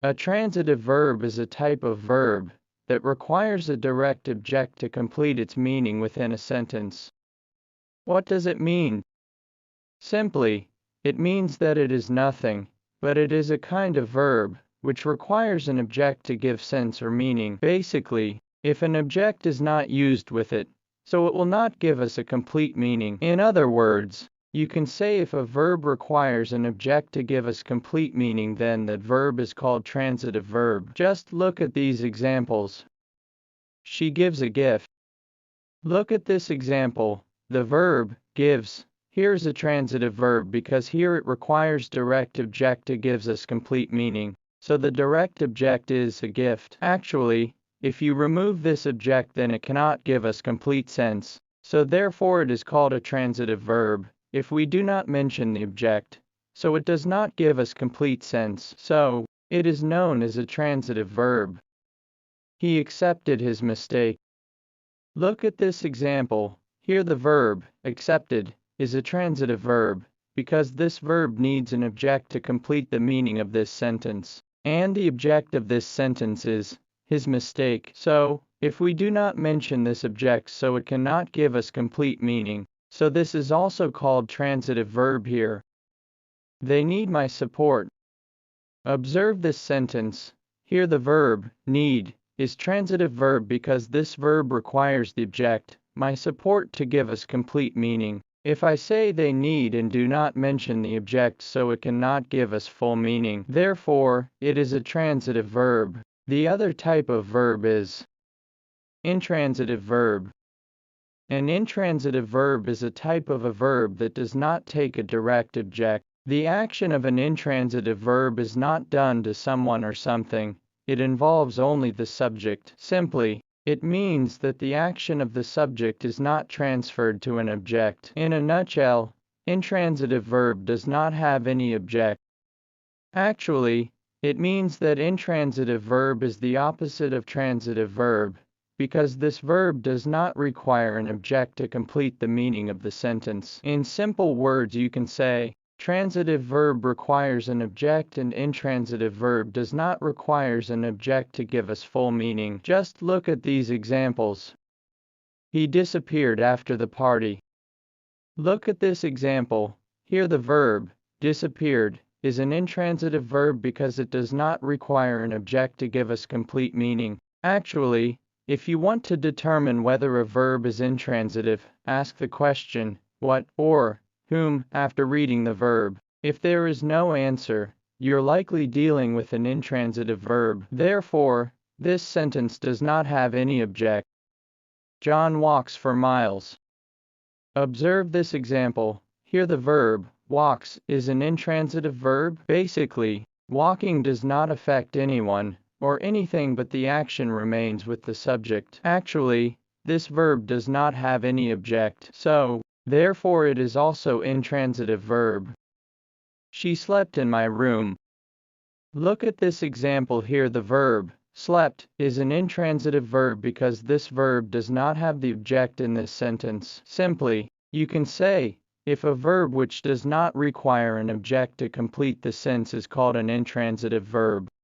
A transitive verb is a type of verb that requires a direct object to complete its meaning within a sentence. What does it mean? Simply, it means that it is nothing, but it is a kind of verb which requires an object to give sense or meaning. Basically, if an object is not used with it, so it will not give us a complete meaning. In other words, you can say if a verb requires an object to give us complete meaning, then that verb is called transitive verb. Just look at these examples. She gives a gift. Look at this example. The verb gives here is a transitive verb because here it requires direct object to gives us complete meaning. So the direct object is a gift. Actually, if you remove this object, then it cannot give us complete sense. So therefore it is called a transitive verb if we do not mention the object. So it does not give us complete sense. So it is known as a transitive verb. He accepted his mistake. Look at this example. Here the verb accepted is a transitive verb because this verb needs an object to complete the meaning of this sentence. And the object of this sentence is his mistake. So, if we do not mention this object, so it cannot give us complete meaning. So this is also called transitive verb here. They need my support. Observe this sentence. Here the verb need is transitive verb because this verb requires the object, my support, to give us complete meaning. If I say they need and do not mention the object, so it cannot give us full meaning. Therefore, it is a transitive verb. The other type of verb is intransitive verb. An intransitive verb is a type of a verb that does not take a direct object. The action of an intransitive verb is not done to someone or something. It involves only the subject. Simply, it means that the action of the subject is not transferred to an object. In a nutshell, intransitive verb does not have any object. Actually, it means that intransitive verb is the opposite of transitive verb, because this verb does not require an object to complete the meaning of the sentence. In simple words, you can say, transitive verb requires an object and intransitive verb does not require an object to give us full meaning. Just look at these examples. He disappeared after the party. Look at this example. Here the verb, disappeared, is an intransitive verb because it does not require an object to give us complete meaning. Actually, if you want to determine whether a verb is intransitive, ask the question, what, or whom, after reading the verb. If there is no answer, you're likely dealing with an intransitive verb. Therefore, this sentence does not have any object. John walks for miles. Observe this example. Here the verb, walks, is an intransitive verb. Basically, walking does not affect anyone or anything, but the action remains with the subject. Actually, this verb does not have any object, so therefore it is also intransitive verb. She slept in my room. Look at this example. Here the verb, slept, is an intransitive verb because this verb does not have the object in this sentence. Simply, you can say, if a verb which does not require an object to complete the sentence is called an intransitive verb.